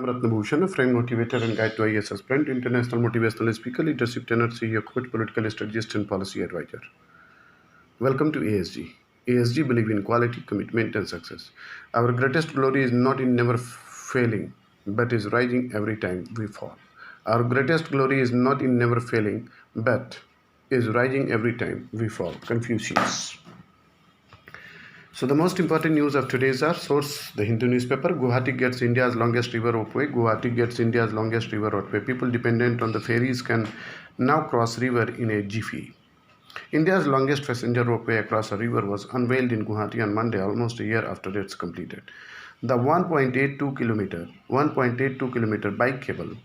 I'm Ratna Bhushan, a friend, motivator, and guide to IAS aspirant, international motivational speaker, leadership trainer, CEO, coach, political strategist, and policy advisor. Welcome to ASG. ASG believe in quality, commitment, and success. Our greatest glory is not in never failing, but is rising every time we fall. Our greatest glory is not in never failing, but is rising every time we fall. Confucius. So the most important news of today is our source, the Hindu newspaper. Guwahati gets India's longest river ropeway. Guwahati gets India's longest river ropeway. People dependent on the ferries can now cross river in a jiffy. India's longest passenger ropeway across a river was unveiled in Guwahati on Monday, almost a year after it's completed. The 1.82 kilometer bike cable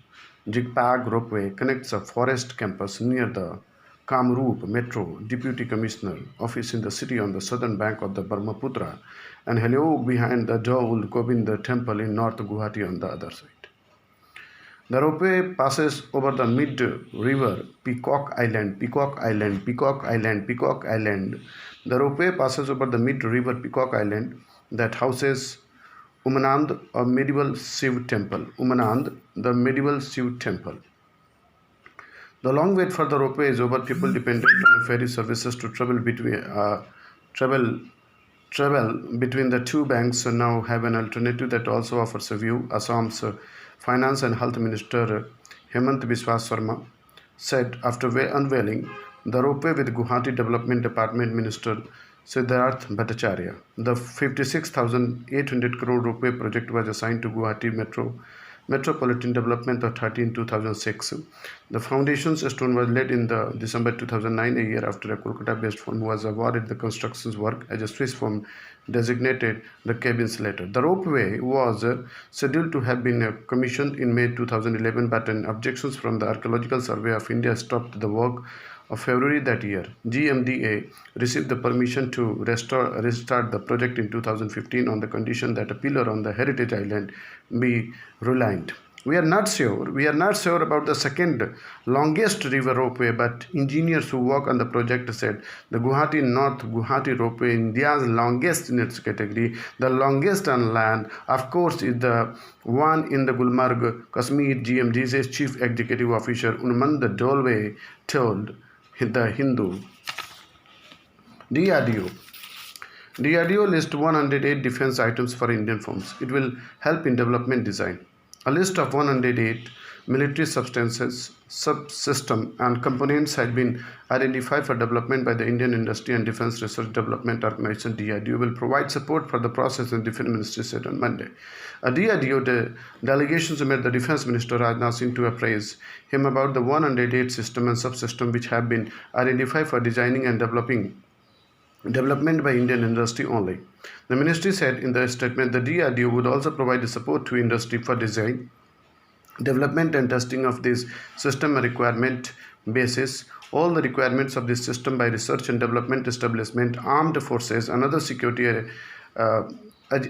Jigpag ropeway connects a forest campus near the Kamrup Metro Deputy Commissioner office in the city on the southern bank of the Brahmaputra and Heliog behind the Jaul Gobind temple in North Guwahati on the other side. The ropeway passes over the mid-river Peacock Island. The ropeway passes over the mid-river Peacock Island that houses Umanand, a medieval Shiv temple. The medieval Shiv temple. The long wait for the ropeway is over. People dependent on ferry services to travel between the two banks now have an alternative that also offers a view. Assam's Finance and Health Minister Hemant Biswa Sarma said after unveiling the ropeway with Guwahati Development Department Minister Siddharth Bhattacharya. The 56,800 crore ropeway project was assigned to Guwahati Metropolitan Development Authority in 2006. The foundation's stone was laid in the December 2009, a year after a Kolkata-based firm was awarded the construction work as a Swiss firm designated the cabins later. The ropeway was scheduled to have been commissioned in May 2011, but objections from the Archaeological Survey of India stopped the work of February that year. GMDA received the permission to restart the project in 2015 on the condition that a pillar on the Heritage Island be relined. We are not sure about the second longest river ropeway, but engineers who work on the project said the Guwahati North Guwahati ropeway, India's longest in its category, the longest on land, of course, is the one in the Gulmarg, Kashmir. GMDA's chief executive officer Unmand Dolwe told the Hindu. DRDO lists 108 defense items for Indian firms. It will help in development design. A list of 108 military subsystems and components has been identified for development by the Indian Industry and Defense Research Development Organization. DRDO will provide support for the process, and Defense Ministry said on Monday. A DRDO delegation met the Defense Minister Rajnath Singh to appraise him about the 108 system and subsystem which have been identified for designing and development by Indian industry only. The ministry said in the statement the DRDO would also provide support to industry for design, development and testing of this system requirement basis. All the requirements of this system by research and development establishment, armed forces and other security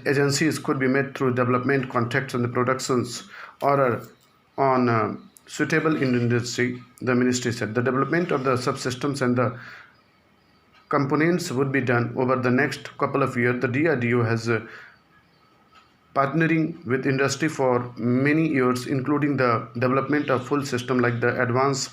agencies could be met through development contracts and the productions or on suitable industry, the ministry said. The development of the subsystems and the components would be done over the next couple of years. The DRDO has partnering with industry for many years, including the development of full system like the advanced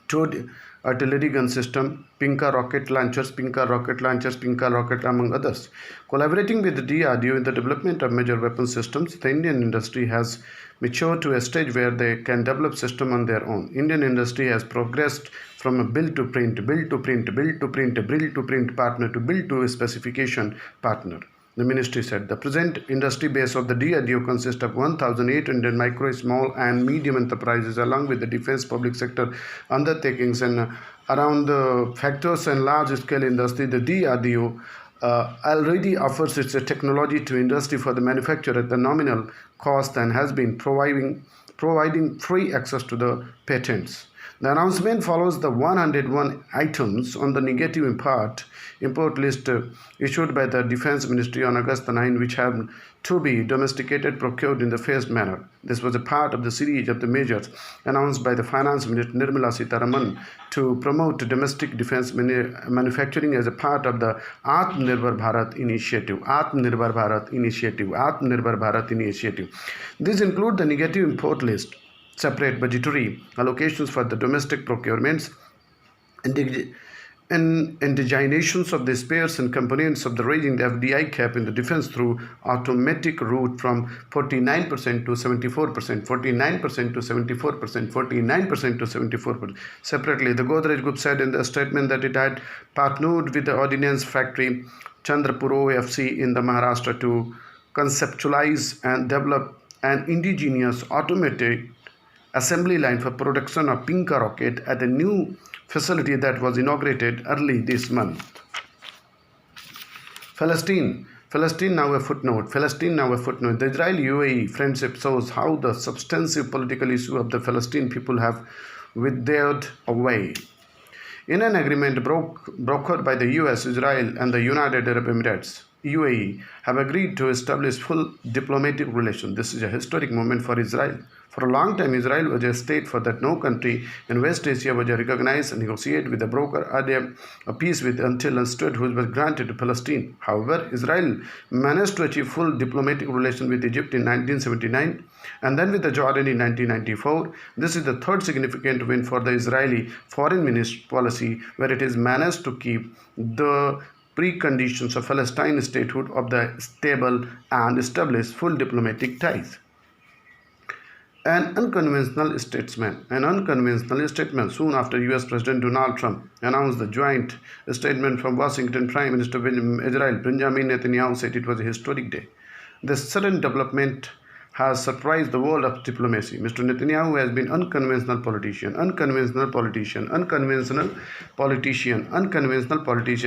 towed artillery gun system, Pinka rocket launchers, among others. Collaborating with the DRDO in the development of major weapon systems, the Indian industry has matured to a stage where they can develop system on their own. Indian industry has progressed from a build to print partner to build to a specification partner. The ministry said the present industry base of the DRDO consists of 1,800 micro, small and medium enterprises along with the defense public sector undertakings and around the factors and large scale industry. The DRDO already offers its technology to industry for the manufacture at the nominal cost and has been providing free access to the patents. The announcement follows the 101 items on the negative import list issued by the Defense Ministry on August 9, which have to be domesticated procured in the phased manner. This was a part of the series of the measures announced by the Finance Minister Nirmala Sitharaman to promote domestic defense manufacturing as a part of the Atmanirbhar Bharat initiative. Atmanirbhar Bharat initiative. Atmanirbhar Bharat initiative. These include the negative import list, separate budgetary allocations for the domestic procurements, and indignations of the spares and components of the raising the FDI cap in the defense through automatic route from 49% to 74%, 49% to 74%, 49% to 74%. Separately, the Godrej Group said in the statement that it had partnered with the ordnance factory Chandrapur OFC in the Maharashtra to conceptualize and develop an indigenous automated assembly line for production of Pinka rocket at a new facility that was inaugurated early this month. Palestine now a footnote. The Israel-UAE friendship shows how the substantive political issue of the Palestinian people have withered away. In an agreement brokered by the US, Israel, and the United Arab Emirates, UAE, have agreed to establish full diplomatic relations. This is a historic moment for Israel. For a long time, Israel was a state for that no country in West Asia was recognized and negotiated with the broker a peace with until a state which was granted to Palestine. However, Israel managed to achieve full diplomatic relations with Egypt in 1979 and then with the Jordan in 1994. This is the third significant win for the Israeli foreign ministry policy, where it has managed to keep the preconditions of Palestine statehood of the stable and establish full diplomatic ties. An unconventional statement soon after US President Donald Trump announced the joint statement from Washington. Prime Minister of Israel Benjamin Netanyahu said it was a historic day. This sudden development has surprised the world of diplomacy. Mr. Netanyahu has been unconventional politician.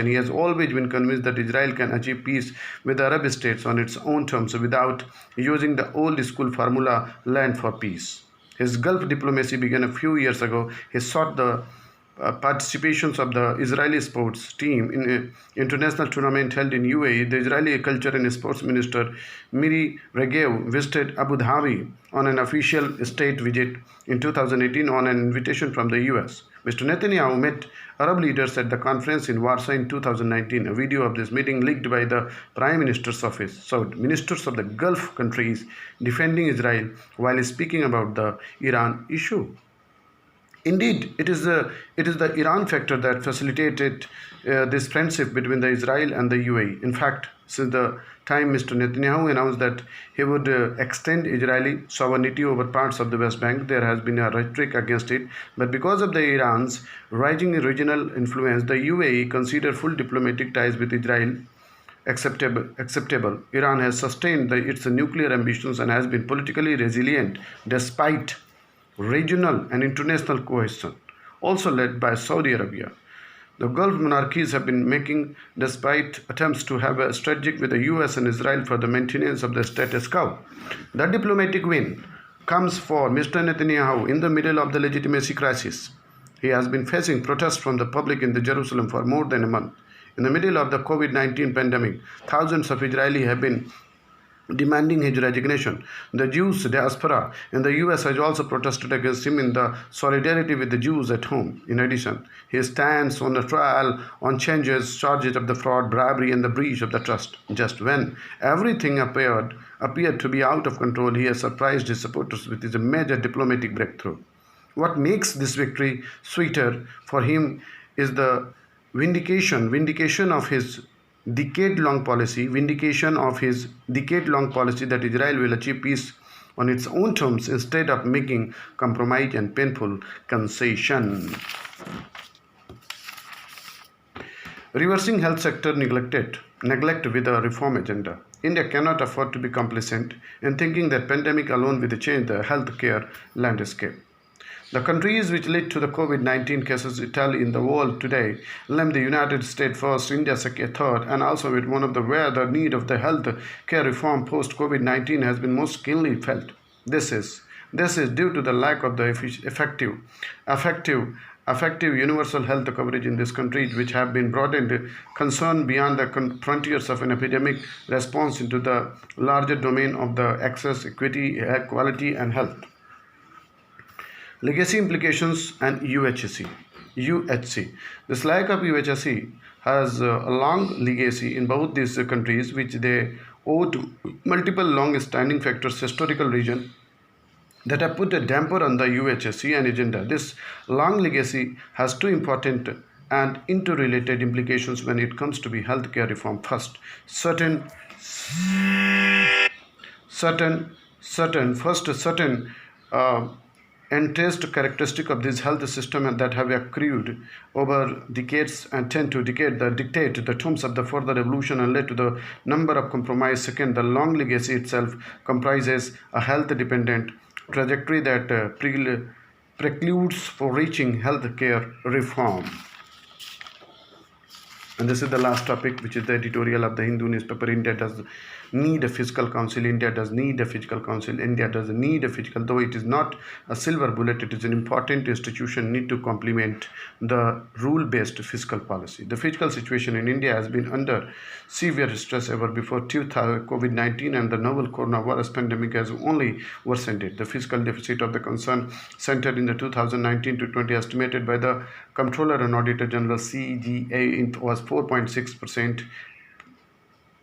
He has always been convinced that Israel can achieve peace with the Arab states on its own terms without using the old school formula land for peace. His Gulf diplomacy began a few years ago. He sought the participations of the Israeli sports team in an international tournament held in UAE. The Israeli Culture and Sports Minister Miri Regev visited Abu Dhabi on an official state visit in 2018 on an invitation from the US. Mr. Netanyahu met Arab leaders at the conference in Warsaw in 2019. A video of this meeting leaked by the Prime Minister's office showed ministers of the Gulf countries defending Israel while speaking about the Iran issue. Indeed, it is the Iran factor that facilitated this friendship between the Israel and the UAE. In fact, since the time Mr. Netanyahu announced that he would extend Israeli sovereignty over parts of the West Bank, there has been a rhetoric against it. But because of the Iran's rising regional influence, the UAE considered full diplomatic ties with Israel acceptable. Iran has sustained its nuclear ambitions and has been politically resilient despite regional and international cohesion, also led by Saudi Arabia. The Gulf monarchies have been making, despite attempts to have a strategic with the US and Israel for the maintenance of the status quo. The diplomatic win comes for Mr. Netanyahu in the middle of the legitimacy crisis. He has been facing protests from the public in Jerusalem for more than a month. In the middle of the COVID-19 pandemic, thousands of Israelis have been demanding his resignation. The Jews diaspora in the US has also protested against him in the solidarity with the Jews at home. In addition, his stance on the trial on charges of the fraud, bribery, and the breach of the trust. Just when everything appeared to be out of control, he has surprised his supporters with his major diplomatic breakthrough. What makes this victory sweeter for him is the vindication of his decade-long policy that Israel will achieve peace on its own terms instead of making compromise and painful concession. Reversing health sector neglect with a reform agenda. India cannot afford to be complacent in thinking that pandemic alone will change the healthcare landscape. The countries which led to the COVID-19 cases tally in the world today, named the United States first, India second, third, and also with one of the where the need of the health care reform post-COVID-19 has been most keenly felt. This is This is due to the lack of the effective universal health coverage in this country, which have been brought into concern beyond the frontiers of an epidemic response into the larger domain of the access, equity, quality, and health. Legacy implications and UHC. UHC. This lack of UHC has a long legacy in both these countries, which they owe to multiple long-standing factors, historical region, that have put a damper on the UHC and agenda. This long legacy has two important and interrelated implications when it comes to be healthcare reform. First, certain entrenched characteristic of this health system and that have accrued over decades and tend to dictate the terms of the further evolution and led to the number of compromise. Second, the long legacy itself comprises a health dependent trajectory that precludes for reaching healthcare reform. And this is the last topic, which is the editorial of the Hindu newspaper. India does need a fiscal council. India does need a fiscal council. India does need a fiscal, though it is not a silver bullet, it is an important institution need to complement the rule-based fiscal policy. The fiscal situation in India has been under severe stress ever before COVID-19, and the novel coronavirus pandemic has only worsened it. The fiscal deficit of the concern centered in the 2019 to 20 estimated by the Comptroller and Auditor General CGA was 4.6%,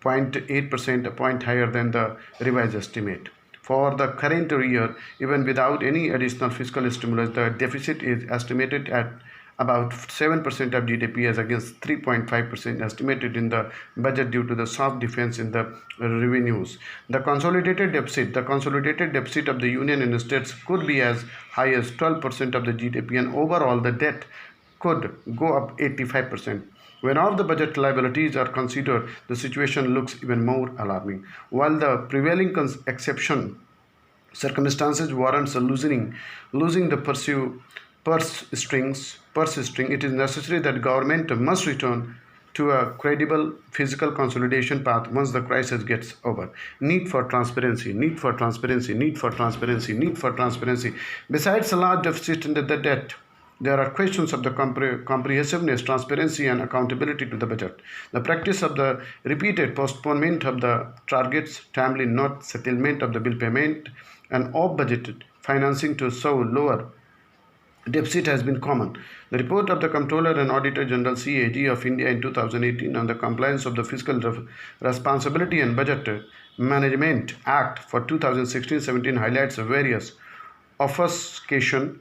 0.8%, a point higher than the revised estimate. For the current year, even without any additional fiscal stimulus, the deficit is estimated at about 7% of GDP as against 3.5% estimated in the budget due to the soft defense in the revenues. The consolidated deficit of the union and states could be as high as 12% of the GDP, and overall the debt could go up 85%. When all the budget liabilities are considered, the situation looks even more alarming. While the prevailing circumstances warrants losing the purse string, it is necessary that government must return to a credible fiscal consolidation path once the crisis gets over. Need for transparency. Besides a large deficit in the debt, there are questions of the comprehensiveness, transparency, and accountability to the budget. The practice of the repeated postponement of the targets, timely not settlement of the bill payment, and off-budgeted financing to serve lower deficit has been common. The report of the Comptroller and Auditor General CAG of India in 2018 on the compliance of the Fiscal Responsibility and Budget Management Act for 2016-17 highlights various obfuscations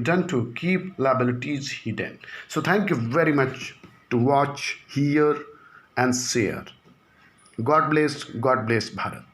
done to keep liabilities hidden. So thank you very much to watch, hear and share. God bless Bharat.